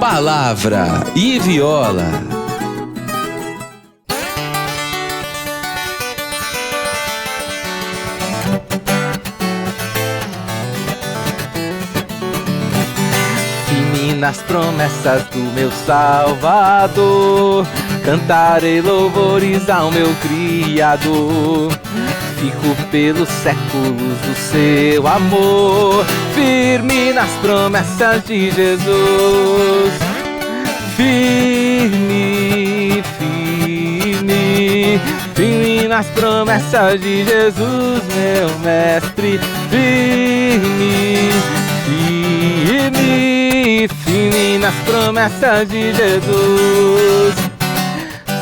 Palavra e Viola. Firme nas promessas do meu Salvador, cantarei louvores ao meu Criador. Fico pelos séculos do seu amor, firme nas promessas de Jesus. Firme, firme, firme nas promessas de Jesus, meu mestre. Firme, firme, firme nas promessas de Jesus.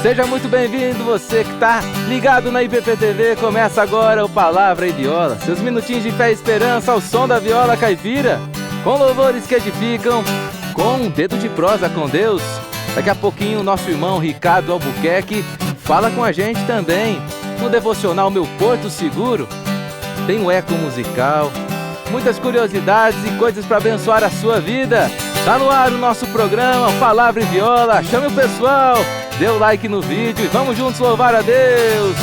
Seja muito bem-vindo, você que está ligado na IPP-TV. Começa agora o Palavra e Viola, seus minutinhos de fé e esperança ao som da viola caipira, com louvores que edificam, com um dedo de prosa com Deus. Daqui a pouquinho o nosso irmão Ricardo Albuquerque fala com a gente também. No devocional Meu Porto Seguro tem um eco musical, muitas curiosidades e coisas para abençoar a sua vida. Tá no ar o nosso programa Palavra e Viola. Chame o pessoal, dê o like no vídeo e vamos juntos louvar a Deus.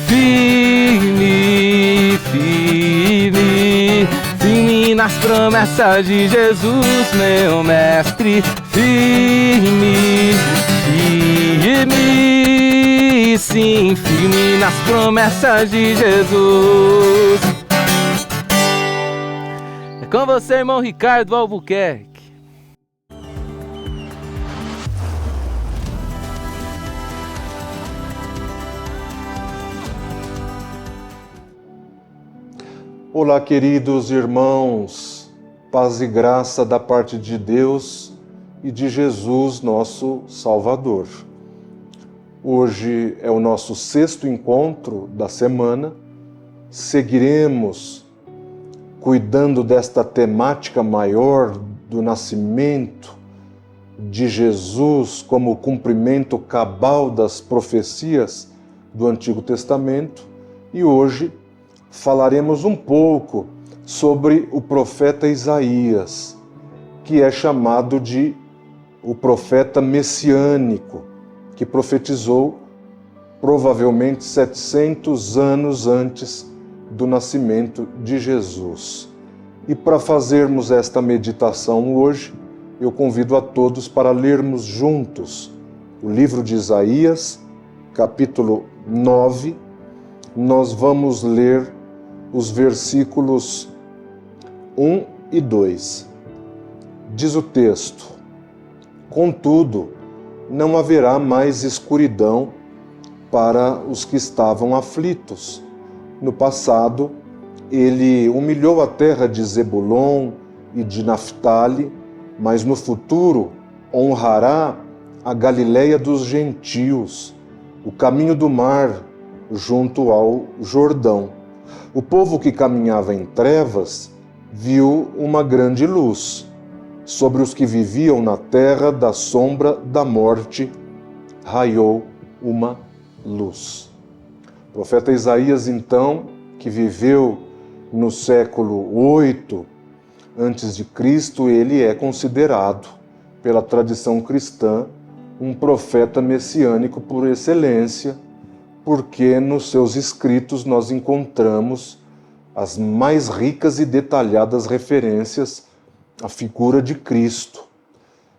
Firme, firme, firme nas promessas de Jesus, meu mestre. Firme, firme, sim, firme nas promessas de Jesus. É com você, irmão Ricardo Albuquerque. Olá, queridos irmãos, paz e graça da parte de Deus e de Jesus, nosso Salvador. Hoje é o nosso 6º encontro da semana. Seguiremos cuidando desta temática maior do nascimento de Jesus como o cumprimento cabal das profecias do Antigo Testamento, e hoje falaremos um pouco sobre o profeta Isaías, que é chamado de o profeta messiânico, que profetizou provavelmente 700 anos antes do nascimento de Jesus. E para fazermos esta meditação hoje, eu convido a todos para lermos juntos o livro de Isaías, capítulo 9. Nós vamos ler os versículos 1 e 2. Diz o texto: Contudo, não haverá mais escuridão para os que estavam aflitos. No passado, ele humilhou a terra de Zebulon e de Naftali, mas no futuro honrará a Galileia dos gentios, o caminho do mar junto ao Jordão. O povo que caminhava em trevas viu uma grande luz. Sobre os que viviam na terra da sombra da morte, raiou uma luz. O profeta Isaías, então, que viveu no século 8 antes de Cristo, ele é considerado, pela tradição cristã, um profeta messiânico por excelência, porque nos seus escritos nós encontramos as mais ricas e detalhadas referências à figura de Cristo.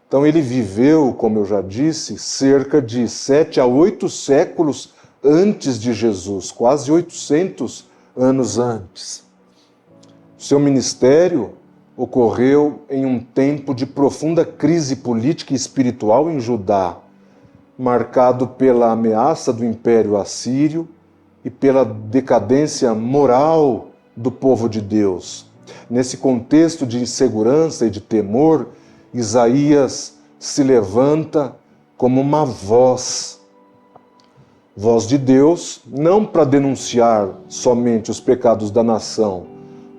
Então ele viveu, como eu já disse, cerca de 7 a 8 séculos antes de Jesus, quase 800 anos antes. Seu ministério ocorreu em um tempo de profunda crise política e espiritual em Judá, marcado pela ameaça do Império Assírio e pela decadência moral do povo de Deus. Nesse contexto de insegurança e de temor, Isaías se levanta como uma voz de Deus, não para denunciar somente os pecados da nação,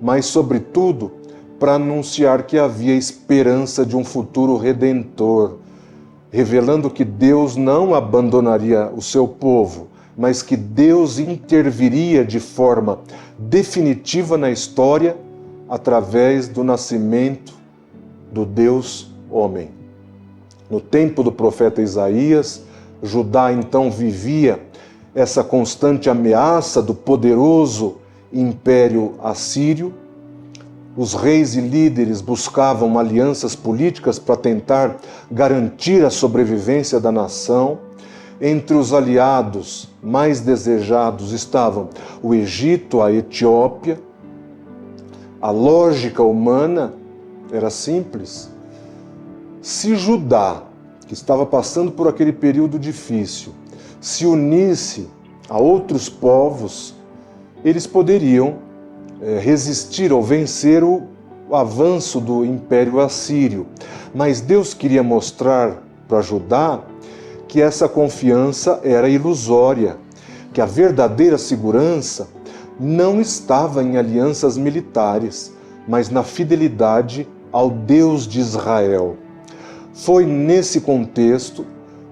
mas, sobretudo, para anunciar que havia esperança de um futuro redentor, revelando que Deus não abandonaria o seu povo, mas que Deus interviria de forma definitiva na história através do nascimento do Deus homem. No tempo do profeta Isaías, Judá então vivia essa constante ameaça do poderoso Império Assírio. Os reis e líderes buscavam alianças políticas para tentar garantir a sobrevivência da nação. Entre os aliados mais desejados estavam o Egito, a Etiópia. A lógica humana era simples. Se Judá, que estava passando por aquele período difícil, se unisse a outros povos, eles poderiam resistir ou vencer o avanço do Império Assírio. Mas Deus queria mostrar para Judá que essa confiança era ilusória, que a verdadeira segurança não estava em alianças militares, mas na fidelidade ao Deus de Israel. Foi nesse contexto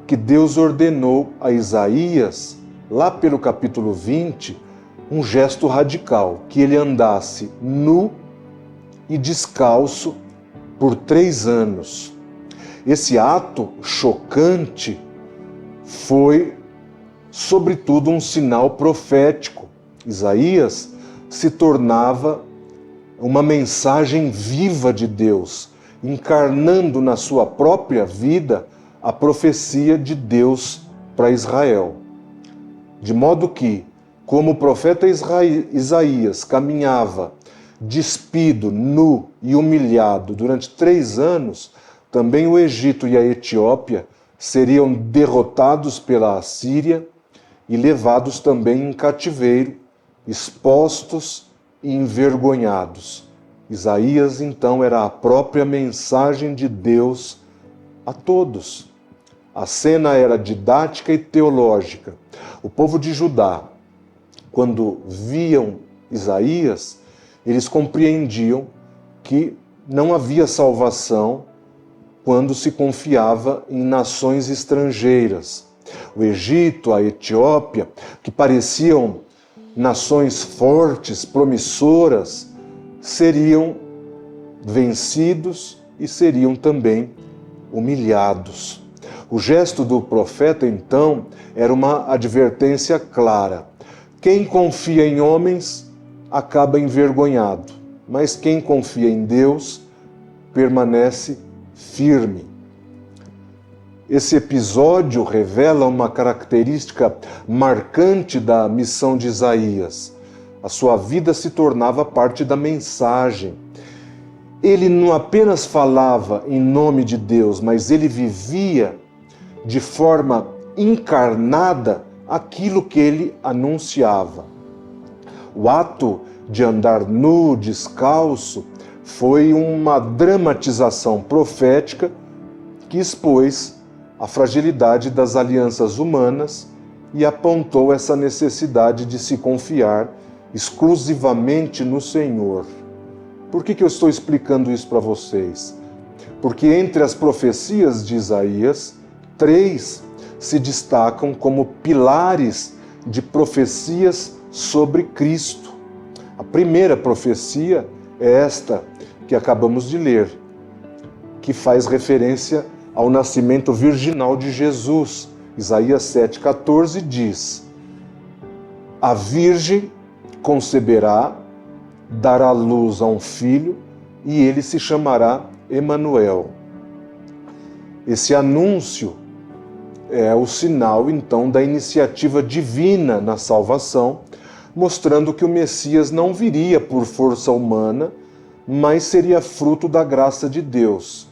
que Deus ordenou a Isaías, lá pelo capítulo 20, um gesto radical, que ele andasse nu e descalço por 3 anos. Esse ato chocante foi, sobretudo, um sinal profético. Isaías se tornava uma mensagem viva de Deus, encarnando na sua própria vida a profecia de Deus para Israel. De modo que, como o profeta Isaías caminhava despido, nu e humilhado durante 3 anos, também o Egito e a Etiópia seriam derrotados pela Assíria e levados também em cativeiro, expostos e envergonhados. Isaías, então, era a própria mensagem de Deus a todos. A cena era didática e teológica. O povo de Judá, quando viam Isaías, eles compreendiam que não havia salvação quando se confiava em nações estrangeiras. O Egito, a Etiópia, que pareciam nações fortes, promissoras, seriam vencidos e seriam também humilhados. O gesto do profeta, então, era uma advertência clara. Quem confia em homens acaba envergonhado, mas quem confia em Deus permanece firme. Esse episódio revela uma característica marcante da missão de Isaías. A sua vida se tornava parte da mensagem. Ele não apenas falava em nome de Deus, mas ele vivia de forma encarnada aquilo que ele anunciava. O ato de andar nu, descalço, foi uma dramatização profética que expôs a fragilidade das alianças humanas e apontou essa necessidade de se confiar exclusivamente no Senhor. Por que eu estou explicando isso para vocês? Porque entre as profecias de Isaías, 3 se destacam como pilares de profecias sobre Cristo. A primeira profecia é esta que acabamos de ler, que faz referência ao nascimento virginal de Jesus. Isaías 7,14 diz: a virgem conceberá, dará luz a um filho, e ele se chamará Emanuel. Esse anúncio é o sinal, então, da iniciativa divina na salvação, mostrando que o Messias não viria por força humana, mas seria fruto da graça de Deus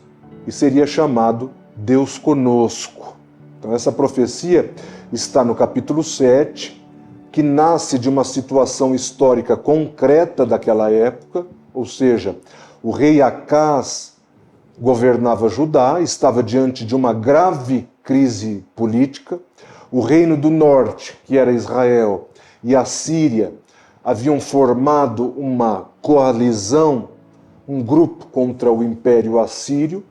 e seria chamado Deus conosco. Então essa profecia está no capítulo 7, que nasce de uma situação histórica concreta daquela época, ou seja, o rei Acás governava Judá, estava diante de uma grave crise política. O reino do norte, que era Israel, e a Síria haviam formado uma coalizão, um grupo contra o Império Assírio,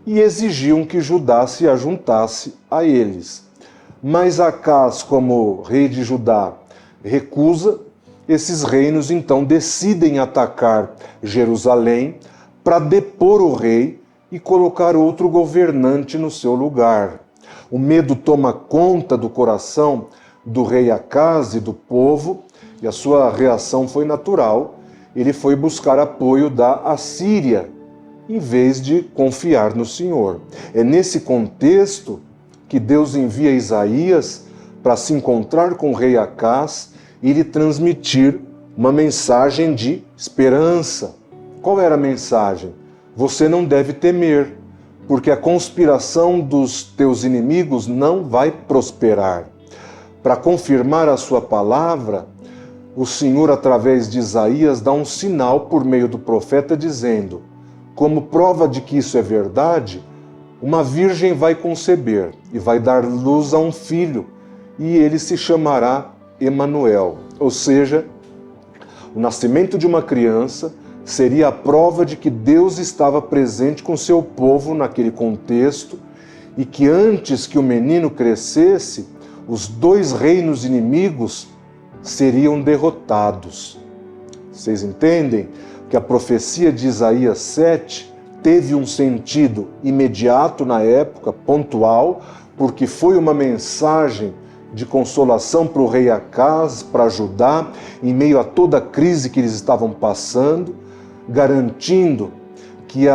e exigiam que Judá se ajuntasse a eles. Mas Acás, como rei de Judá, recusa. Esses reinos então decidem atacar Jerusalém para depor o rei e colocar outro governante no seu lugar. O medo toma conta do coração do rei Acaz e do povo, e a sua reação foi natural. Ele foi buscar apoio da Assíria, em vez de confiar no Senhor. É nesse contexto que Deus envia Isaías para se encontrar com o rei Acaz e lhe transmitir uma mensagem de esperança. Qual era a mensagem? Você não deve temer, porque a conspiração dos teus inimigos não vai prosperar. Para confirmar a sua palavra, o Senhor, através de Isaías, dá um sinal por meio do profeta, dizendo: como prova de que isso é verdade, uma virgem vai conceber e vai dar luz a um filho, e ele se chamará Emanuel. Ou seja, o nascimento de uma criança seria a prova de que Deus estava presente com seu povo naquele contexto, e que antes que o menino crescesse, os dois reinos inimigos seriam derrotados. Vocês entendem que a profecia de Isaías 7 teve um sentido imediato na época, pontual, porque foi uma mensagem de consolação para o rei Acaz, para Judá, em meio a toda a crise que eles estavam passando, garantindo que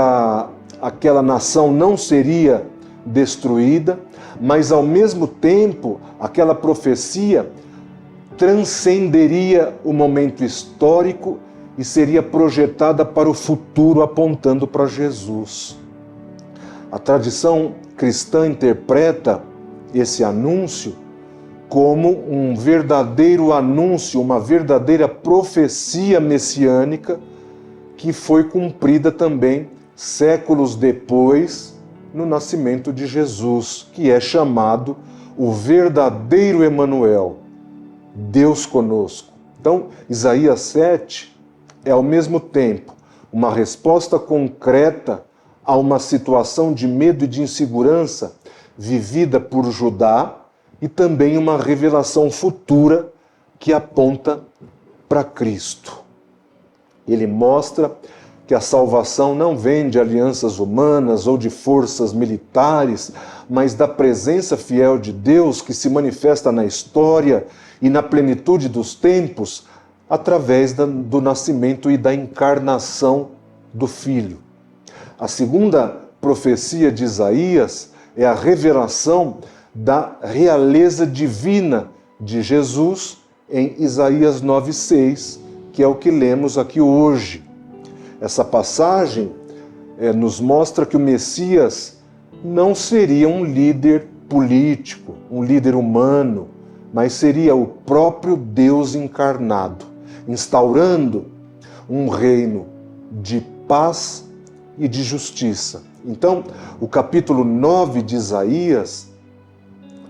aquela nação não seria destruída, mas ao mesmo tempo aquela profecia transcenderia o momento histórico e seria projetada para o futuro, apontando para Jesus. A tradição cristã interpreta esse anúncio como um verdadeiro anúncio, uma verdadeira profecia messiânica que foi cumprida também séculos depois no nascimento de Jesus, que é chamado o verdadeiro Emanuel, Deus conosco. Então, Isaías 7 é ao mesmo tempo uma resposta concreta a uma situação de medo e de insegurança vivida por Judá e também uma revelação futura que aponta para Cristo. Ele mostra que a salvação não vem de alianças humanas ou de forças militares, mas da presença fiel de Deus que se manifesta na história e na plenitude dos tempos através do nascimento e da encarnação do Filho. A segunda profecia de Isaías é a revelação da realeza divina de Jesus em Isaías 9:6, que é o que lemos aqui hoje. Essa passagem nos mostra que o Messias não seria um líder político, um líder humano, mas seria o próprio Deus encarnado, instaurando um reino de paz e de justiça. Então, o capítulo 9 de Isaías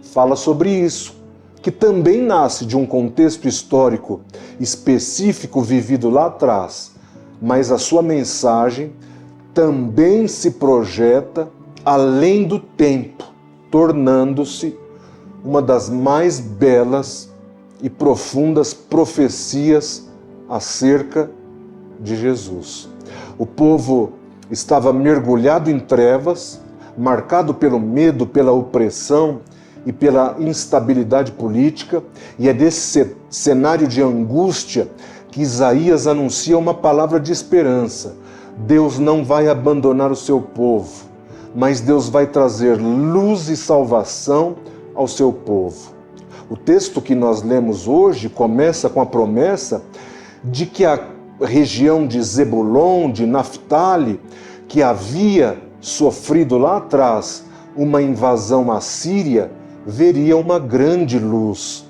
fala sobre isso, que também nasce de um contexto histórico específico vivido lá atrás, mas a sua mensagem também se projeta além do tempo, tornando-se uma das mais belas e profundas profecias acerca de Jesus. O povo estava mergulhado em trevas, marcado pelo medo, pela opressão e pela instabilidade política, e é desse cenário de angústia que Isaías anuncia uma palavra de esperança. Deus não vai abandonar o seu povo, mas Deus vai trazer luz e salvação ao seu povo. O texto que nós lemos hoje começa com a promessa de que a região de Zebulon, de Naftali, que havia sofrido lá atrás uma invasão assíria, veria uma grande luz.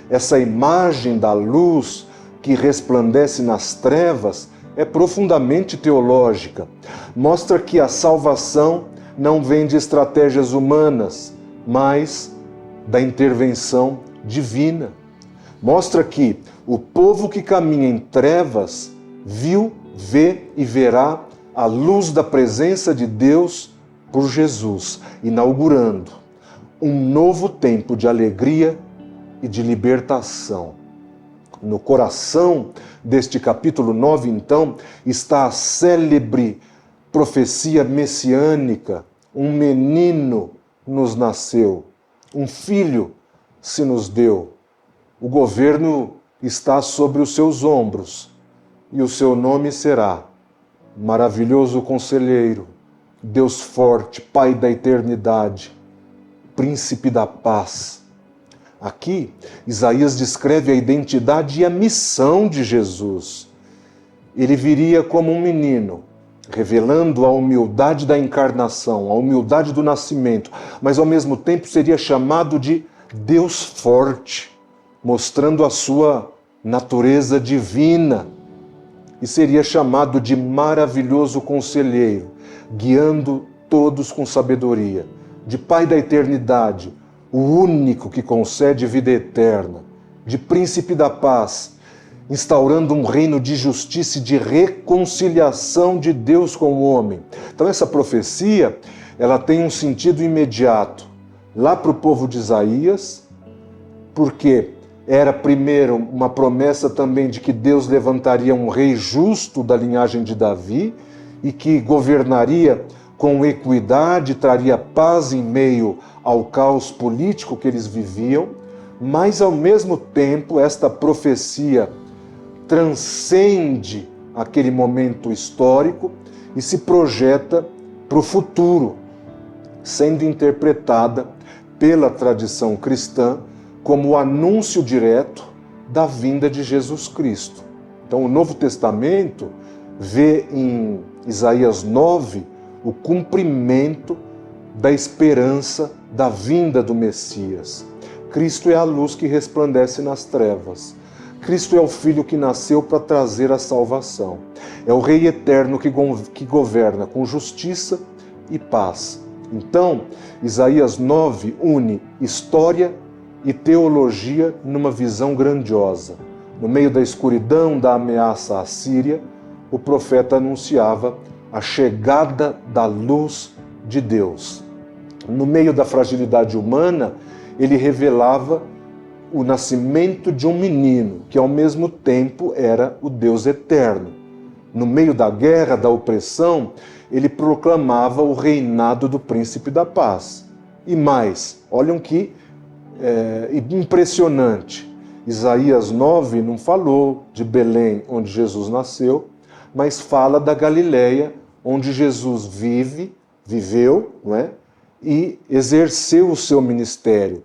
Essa imagem da luz que resplandece nas trevas é profundamente teológica. Mostra que a salvação não vem de estratégias humanas, mas da intervenção divina. Mostra que o povo que caminha em trevas viu, vê e verá a luz da presença de Deus por Jesus, inaugurando um novo tempo de alegria e de libertação. No coração deste capítulo 9, então, está a célebre profecia messiânica, um menino nos nasceu, um filho se nos deu. O governo está sobre os seus ombros e o seu nome será Maravilhoso Conselheiro, Deus Forte, Pai da Eternidade, Príncipe da Paz. Aqui, Isaías descreve a identidade e a missão de Jesus. Ele viria como um menino, revelando a humildade da encarnação, a humildade do nascimento, mas ao mesmo tempo seria chamado de Deus Forte, mostrando a sua natureza divina, e seria chamado de Maravilhoso Conselheiro, guiando todos com sabedoria, de Pai da Eternidade, o único que concede vida eterna, de Príncipe da Paz, instaurando um reino de justiça e de reconciliação de Deus com o homem. Então essa profecia, ela tem um sentido imediato, lá para o povo de Isaías, porque era primeiro uma promessa também de que Deus levantaria um rei justo da linhagem de Davi e que governaria com equidade, traria paz em meio ao caos político que eles viviam, mas ao mesmo tempo esta profecia transcende aquele momento histórico e se projeta para o futuro, sendo interpretada pela tradição cristã como o anúncio direto da vinda de Jesus Cristo. Então, o Novo Testamento vê em Isaías 9 o cumprimento da esperança da vinda do Messias. Cristo é a luz que resplandece nas trevas. Cristo é o Filho que nasceu para trazer a salvação. É o Rei eterno que governa com justiça e paz. Então, Isaías 9 une história e teologia numa visão grandiosa. No meio da escuridão da ameaça à Síria, o profeta anunciava a chegada da luz de Deus. No meio da fragilidade humana, ele revelava o nascimento de um menino, que ao mesmo tempo era o Deus eterno. No meio da guerra, da opressão, ele proclamava o reinado do Príncipe da Paz. E mais, olham que impressionante. Isaías 9 não falou de Belém, onde Jesus nasceu, mas fala da Galileia, onde Jesus viveu, não é? E exerceu o seu ministério.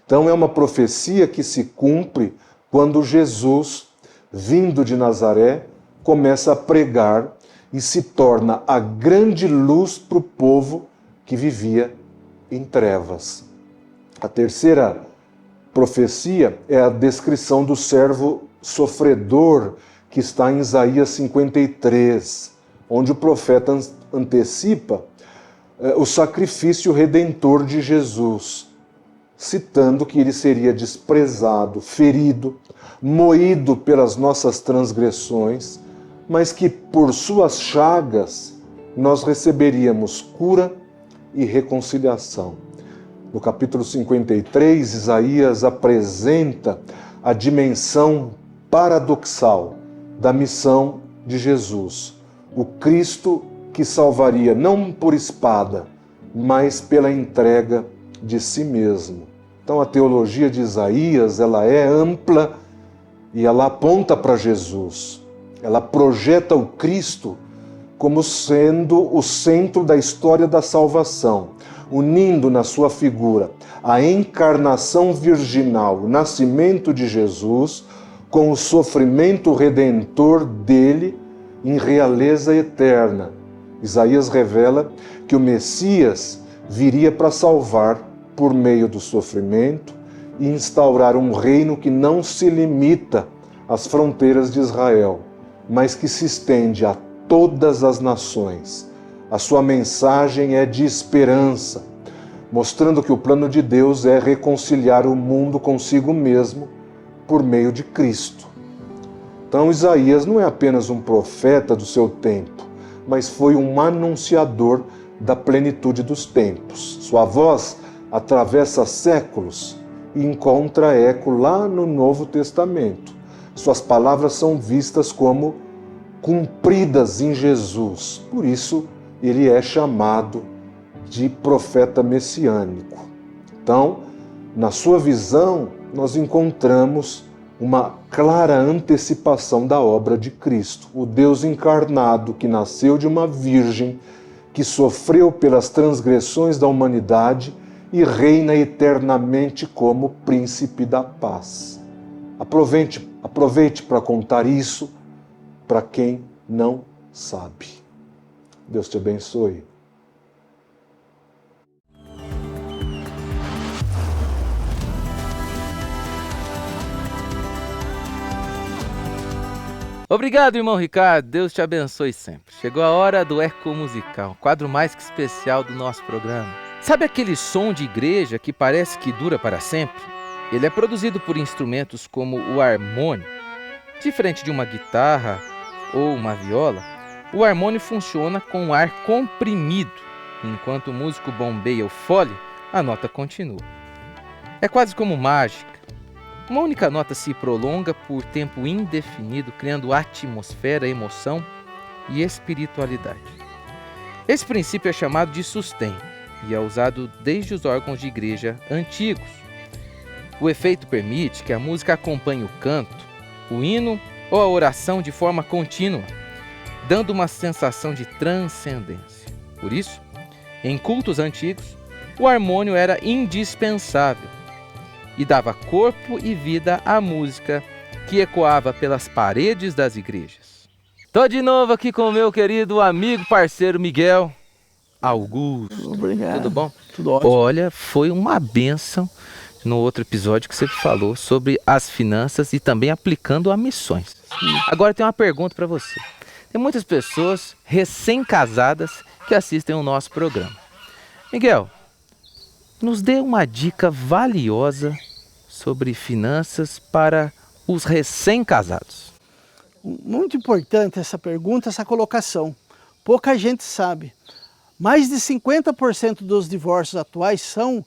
Então é uma profecia que se cumpre quando Jesus, vindo de Nazaré, começa a pregar e se torna a grande luz para o povo que vivia em trevas. A terceira profecia é a descrição do servo sofredor que está em Isaías 53, onde o profeta antecipa o sacrifício redentor de Jesus, citando que ele seria desprezado, ferido, moído pelas nossas transgressões, mas que por suas chagas nós receberíamos cura e reconciliação. No capítulo 53, Isaías apresenta a dimensão paradoxal da missão de Jesus, o Cristo que salvaria não por espada, mas pela entrega de si mesmo. Então a teologia de Isaías, ela é ampla e ela aponta para Jesus. Ela projeta o Cristo como sendo o centro da história da salvação, unindo na sua figura a encarnação virginal, o nascimento de Jesus, com o sofrimento redentor dele em realeza eterna. Isaías revela que o Messias viria para salvar por meio do sofrimento e instaurar um reino que não se limita às fronteiras de Israel, mas que se estende a todas as nações. A sua mensagem é de esperança, mostrando que o plano de Deus é reconciliar o mundo consigo mesmo por meio de Cristo. Então Isaías não é apenas um profeta do seu tempo, mas foi um anunciador da plenitude dos tempos. Sua voz atravessa séculos e encontra eco lá no Novo Testamento. Suas palavras são vistas como cumpridas em Jesus. Por isso, ele é chamado de profeta messiânico. Então, na sua visão, nós encontramos uma clara antecipação da obra de Cristo, o Deus encarnado que nasceu de uma virgem, que sofreu pelas transgressões da humanidade e reina eternamente como príncipe da paz. Aproveite para contar isso para quem não sabe. Deus te abençoe. Obrigado, irmão Ricardo. Deus te abençoe sempre. Chegou a hora do Eco Musical, quadro mais que especial do nosso programa. Sabe aquele som de igreja que parece que dura para sempre? Ele é produzido por instrumentos como o harmônio. Diferente de uma guitarra ou uma viola, o harmônio funciona com o ar comprimido. Enquanto o músico bombeia o fole, a nota continua. É quase como mágica. Uma única nota se prolonga por tempo indefinido, criando atmosfera, emoção e espiritualidade. Esse princípio é chamado de sustain e é usado desde os órgãos de igreja antigos. O efeito permite que a música acompanhe o canto, o hino ou a oração de forma contínua, dando uma sensação de transcendência. Por isso, em cultos antigos, o harmônio era indispensável e dava corpo e vida à música que ecoava pelas paredes das igrejas. Tô de novo aqui com o meu querido amigo, parceiro Miguel Augusto. Obrigado. Tudo bom? Tudo ótimo. Olha, foi uma bênção no outro episódio que você falou sobre as finanças e também aplicando a missões. Agora tem uma pergunta para você. Tem muitas pessoas recém-casadas que assistem o nosso programa. Miguel, nos dê uma dica valiosa sobre finanças para os recém-casados. Muito importante essa pergunta, essa colocação. Pouca gente sabe. Mais de 50% dos divórcios atuais são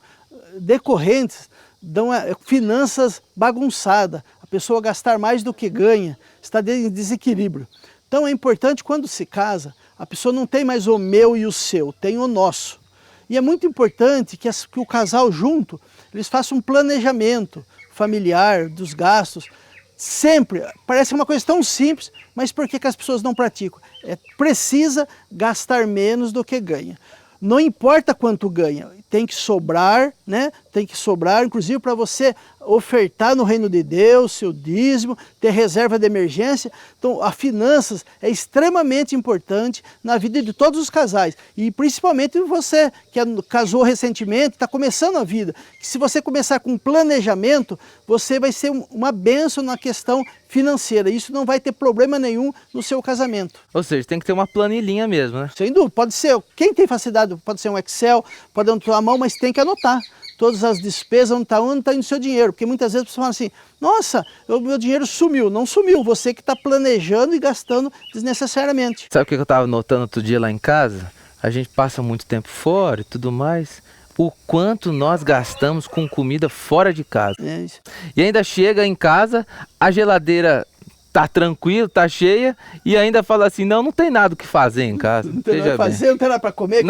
decorrentes de finanças bagunçadas. A pessoa gastar mais do que ganha, está em desequilíbrio. Então é importante quando se casa, a pessoa não tem mais o meu e o seu, tem o nosso. E é muito importante que o casal junto, eles façam um planejamento familiar dos gastos. Sempre, parece uma coisa tão simples, mas por que as pessoas não praticam? Precisa gastar menos do que ganha. Não importa quanto ganha, tem que sobrar, né? Tem que sobrar, inclusive para você ofertar no reino de Deus, seu dízimo, ter reserva de emergência. Então, as finanças é extremamente importante na vida de todos os casais. E principalmente você que casou recentemente, está começando a vida. Que se você começar com planejamento, você vai ser uma bênção na questão financeira. Isso não vai ter problema nenhum no seu casamento. Ou seja, tem que ter uma planilhinha mesmo, né? Sem dúvida, pode ser. Quem tem facilidade, pode ser um Excel, pode anotar à mão, mas tem que anotar. Todas as despesas, onde está indo o seu dinheiro. Porque muitas vezes você fala assim, nossa, o meu dinheiro sumiu. Não sumiu, você que está planejando e gastando desnecessariamente. Sabe o que eu estava notando outro dia lá em casa? A gente passa muito tempo fora e tudo mais. O quanto nós gastamos com comida fora de casa. É isso. E ainda chega em casa, a geladeira tá tranquila, tá cheia, e ainda fala assim, não tem nada o que fazer em casa. Não tem nada para fazer, não tem nada para comer,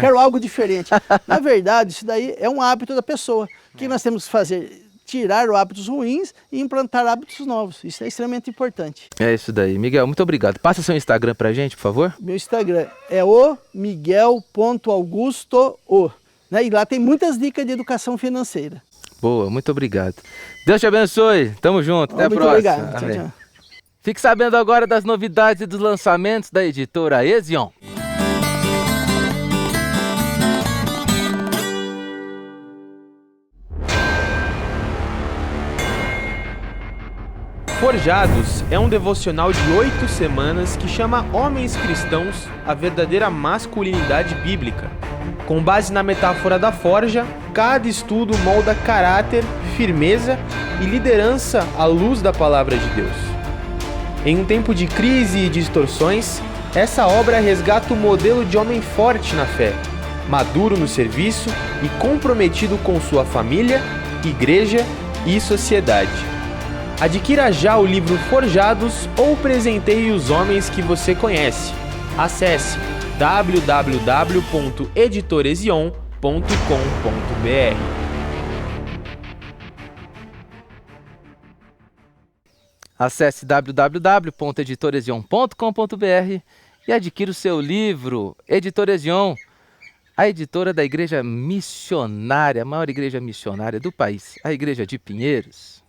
quero algo diferente. Na verdade, isso daí é um hábito da pessoa. O que nós temos que fazer? Tirar os hábitos ruins e implantar hábitos novos. Isso é extremamente importante. É isso daí. Miguel, muito obrigado. Passa seu Instagram pra gente, por favor. Meu Instagram é o miguel.augusto, né? E lá tem muitas dicas de educação financeira. Boa, muito obrigado. Deus te abençoe. Tamo junto. Até a próxima. Obrigado. Amém. Tchau, tchau. Fique sabendo agora das novidades e dos lançamentos da editora Ezion. Forjados é um devocional de 8 semanas que chama homens cristãos à verdadeira masculinidade bíblica. Com base na metáfora da forja, cada estudo molda caráter, firmeza e liderança à luz da palavra de Deus. Em um tempo de crise e distorções, essa obra resgata o modelo de homem forte na fé, maduro no serviço e comprometido com sua família, igreja e sociedade. Adquira já o livro Forjados ou presenteie os homens que você conhece. Acesse www.editoresion.com.br. Acesse www.editoresion.com.br e adquira o seu livro, Editora Esion, a editora da Igreja Missionária, a maior igreja missionária do país, a Igreja de Pinheiros.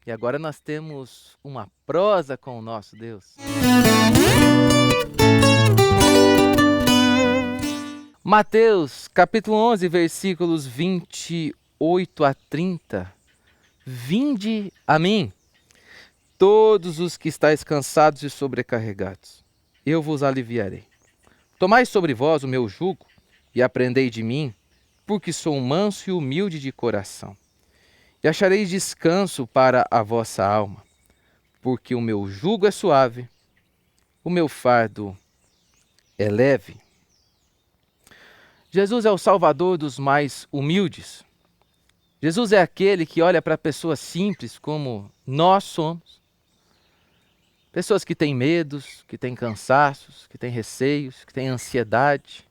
E agora nós temos uma prosa com o nosso Deus. Mateus, capítulo 11, versículos 28 a 30. Vinde a mim, todos os que estáis cansados e sobrecarregados, eu vos aliviarei. Tomai sobre vós o meu jugo e aprendei de mim, porque sou manso e humilde de coração. E achareis descanso para a vossa alma, porque o meu jugo é suave, o meu fardo é leve. Jesus é o Salvador dos mais humildes. Jesus é aquele que olha para pessoas simples como nós somos. Pessoas que têm medos, que têm cansaços, que têm receios, que têm ansiedade.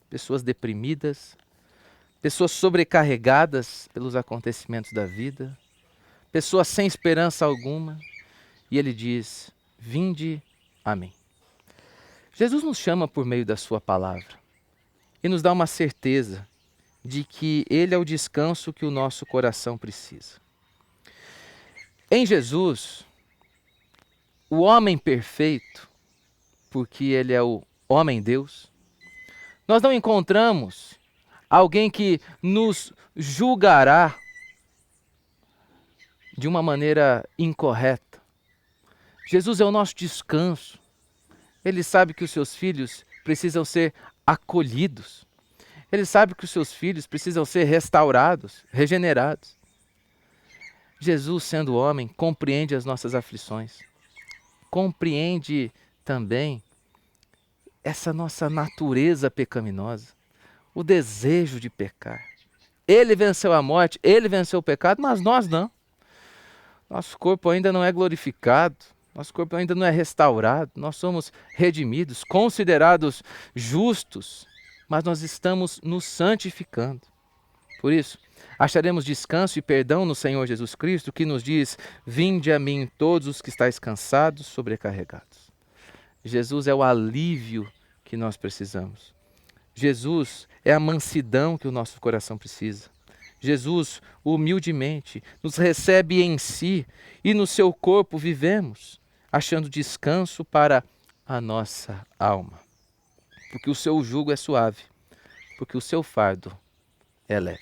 Pessoas deprimidas. Pessoas sobrecarregadas pelos acontecimentos da vida. Pessoas sem esperança alguma. E ele diz, vinde a mim. Jesus nos chama por meio da sua palavra. E nos dá uma certeza de que Ele é o descanso que o nosso coração precisa. Em Jesus, o homem perfeito, porque Ele é o homem-Deus, nós não encontramos alguém que nos julgará de uma maneira incorreta. Jesus é o nosso descanso. Ele sabe que os seus filhos precisam ser acolhidos. Ele sabe que os seus filhos precisam ser restaurados, regenerados. Jesus, sendo homem, compreende as nossas aflições. Compreende também essa nossa natureza pecaminosa, o desejo de pecar. Ele venceu a morte, ele venceu o pecado, mas nós não. Nosso corpo ainda não é glorificado. Nosso corpo ainda não é restaurado, nós somos redimidos, considerados justos, mas nós estamos nos santificando. Por isso, acharemos descanso e perdão no Senhor Jesus Cristo, que nos diz, vinde a mim todos os que estáis cansados, sobrecarregados. Jesus é o alívio que nós precisamos. Jesus é a mansidão que o nosso coração precisa. Jesus, humildemente, nos recebe em si e no seu corpo vivemos, achando descanso para a nossa alma. Porque o seu jugo é suave, porque o seu fardo é leve.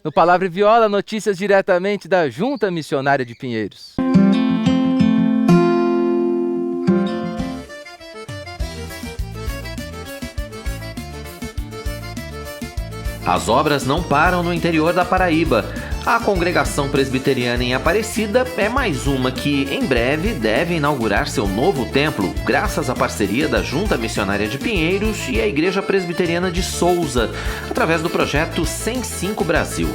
No Palavra e Viola, notícias diretamente da Junta Missionária de Pinheiros. As obras não param no interior da Paraíba. A Congregação Presbiteriana em Aparecida é mais uma que, em breve, deve inaugurar seu novo templo, graças à parceria da Junta Missionária de Pinheiros e a Igreja Presbiteriana de Souza, através do projeto 105 Brasil.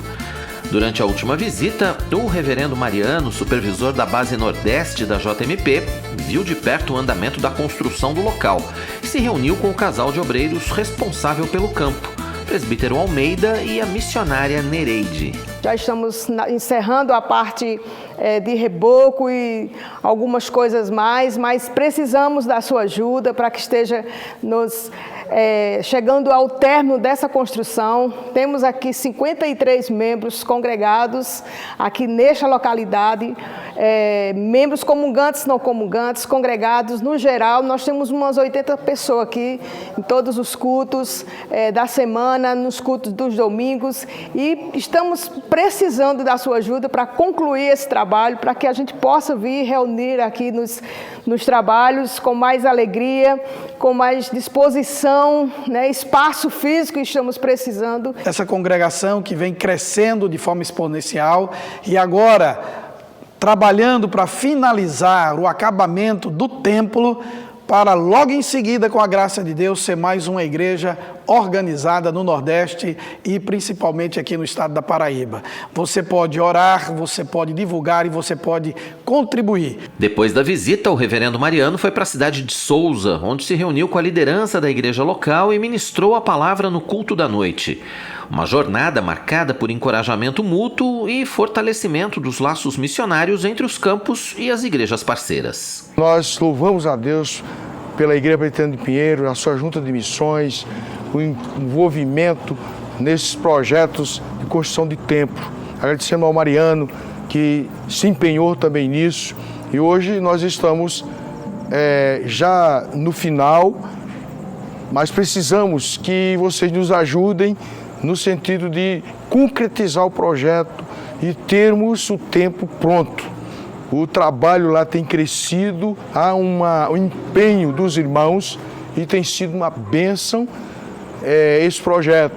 Durante a última visita, o reverendo Mariano, supervisor da base nordeste da JMP, viu de perto o andamento da construção do local e se reuniu com o casal de obreiros responsável pelo campo, presbítero Almeida e a missionária Nereide. Já estamos encerrando a parte de reboco e algumas coisas mais, mas precisamos da sua ajuda para que esteja nos chegando ao término dessa construção. Temos aqui 53 membros congregados aqui nesta localidade, membros comungantes, não comungantes, congregados. No geral, nós temos umas 80 pessoas aqui em todos os cultos da semana, nos cultos dos domingos, e estamos precisando da sua ajuda para concluir esse trabalho, para que a gente possa vir reunir aqui nos trabalhos com mais alegria, com mais disposição, né? Espaço físico estamos precisando. Essa congregação que vem crescendo de forma exponencial e agora trabalhando para finalizar o acabamento do templo, para logo em seguida, com a graça de Deus, ser mais uma igreja organizada no Nordeste e principalmente aqui no estado da Paraíba. Você pode orar, você pode divulgar e você pode contribuir. Depois da visita, o reverendo Mariano foi para a cidade de Souza, onde se reuniu com a liderança da igreja local e ministrou a palavra no culto da noite. Uma jornada marcada por encorajamento mútuo e fortalecimento dos laços missionários entre os campos e as igrejas parceiras. Nós louvamos a Deus pela Igreja Presbiteriana de Pinheiro, a sua junta de missões, o envolvimento nesses projetos de construção de templo. Agradecendo ao Mariano, que se empenhou também nisso. E hoje nós estamos já no final, mas precisamos que vocês nos ajudem no sentido de concretizar o projeto e termos o templo pronto. O trabalho lá tem crescido, há um empenho dos irmãos e tem sido uma bênção esse projeto.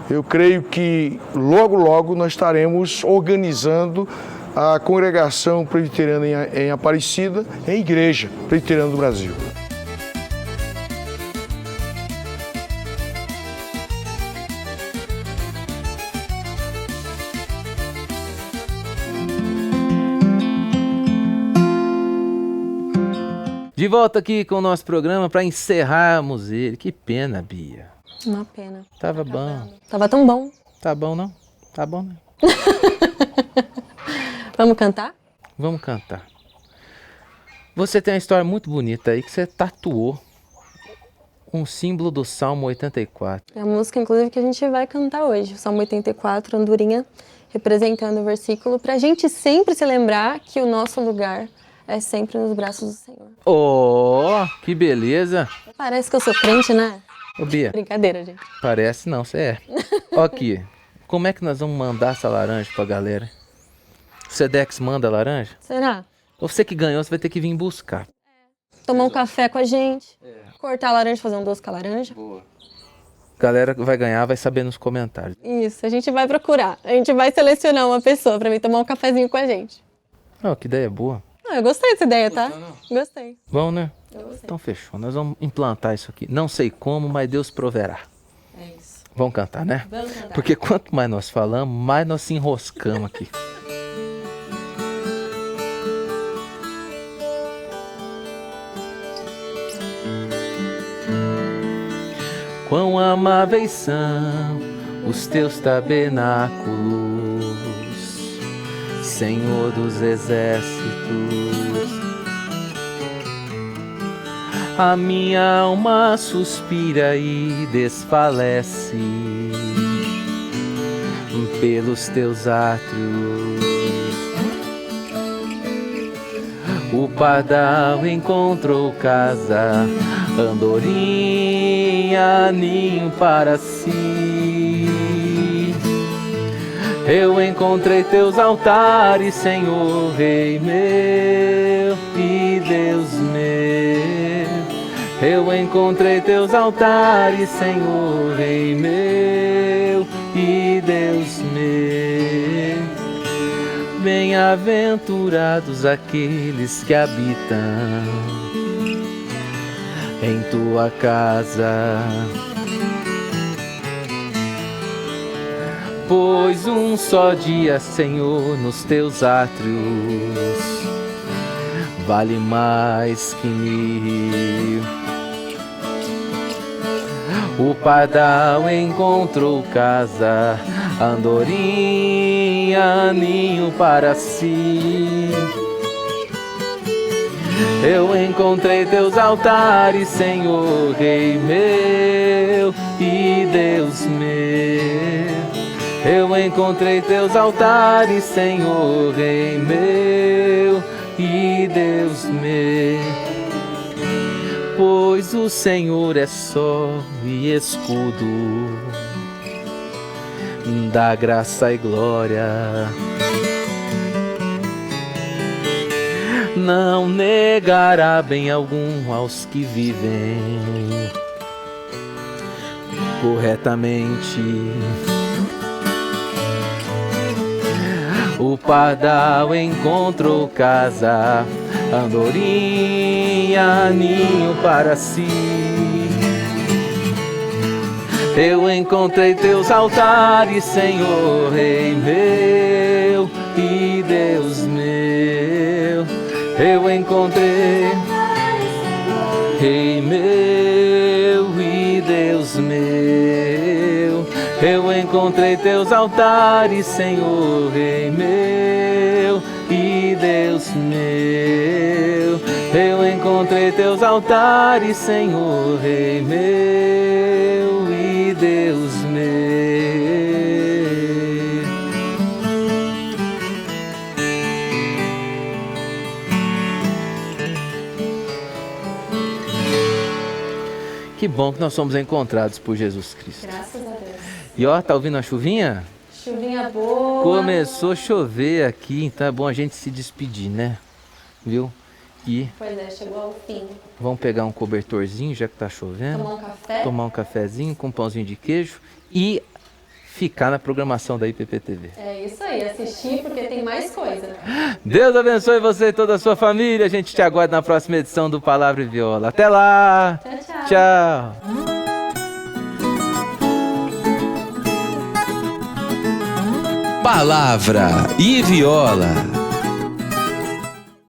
Eu creio que logo, logo nós estaremos organizando a congregação presbiteriana em Aparecida, em Igreja Presbiteriana do Brasil. De volta aqui com o nosso programa para encerrarmos ele. Que pena, Bia. Uma pena. Tava bom. Tava tão bom. Tá bom, não? Tá bom, né? Vamos cantar? Vamos cantar. Você tem uma história muito bonita aí que você tatuou um símbolo do Salmo 84. É a música, inclusive, que a gente vai cantar hoje. O Salmo 84, Andorinha, representando o versículo, pra gente sempre se lembrar que o nosso lugar é sempre nos braços do Senhor. Oh, que beleza. Parece que eu sou crente, né? Ô, Bia. Brincadeira, gente. Parece não, você é. Ó aqui, como é que nós vamos mandar essa laranja pra galera? O Sedex manda a laranja? Será? Você que ganhou, você vai ter que vir buscar. Tomar um café com a gente, cortar a laranja, fazer um doce com a laranja. Boa. Galera que vai ganhar vai saber nos comentários. Isso, a gente vai procurar. A gente vai selecionar uma pessoa pra vir tomar um cafezinho com a gente. Oh, que ideia boa. Ah, eu gostei dessa ideia, tá? Gostei. Bom, né? Eu gostei. Então fechou. Nós vamos implantar isso aqui. Não sei como, mas Deus proverá. É isso. Vamos cantar, né? Vamos cantar. Porque quanto mais nós falamos, mais nós se enroscamos aqui. Quão amáveis são os teus tabernáculos, Senhor dos exércitos. A minha alma suspira e desfalece pelos teus átrios. O pardal encontrou casa, andorinha, ninho para si. Eu encontrei teus altares, Senhor, Rei meu e Deus meu. Eu encontrei teus altares, Senhor, Rei meu e Deus meu. Bem-aventurados aqueles que habitam em tua casa, pois um só dia, Senhor, nos teus átrios vale mais que 1000. O pardal encontrou casa, andorinha, ninho para si. Eu encontrei teus altares, Senhor, Rei meu e Deus meu. Eu encontrei teus altares, Senhor, Rei meu e Deus meu. Pois o Senhor é sol e escudo, dá graça e glória. Não negará bem algum aos que vivem corretamente. O pardal encontrou casa, andorinha, ninho para si. Eu encontrei teus altares, Senhor, Rei meu e Deus meu. Eu encontrei, Rei meu e Deus meu. Eu encontrei teus altares, Senhor, Rei meu e Deus meu. Eu encontrei teus altares, Senhor, Rei meu e Deus meu. Que bom que nós somos encontrados por Jesus Cristo. Graças a Deus. E ó, tá ouvindo a chuvinha? Chuvinha boa. Começou a chover aqui, então é bom a gente se despedir, né? Viu? E Pois é, chegou ao fim. vamos pegar um cobertorzinho, já que tá chovendo. Tomar um café. Tomar um cafezinho com um pãozinho de queijo e ficar na programação da IPP-TV. É isso aí, assistir porque tem mais coisa. Deus abençoe você e toda a sua família. A gente te aguarda na próxima edição do Palavra e Viola. Até lá! Tchau, tchau. Tchau! Palavra e Viola.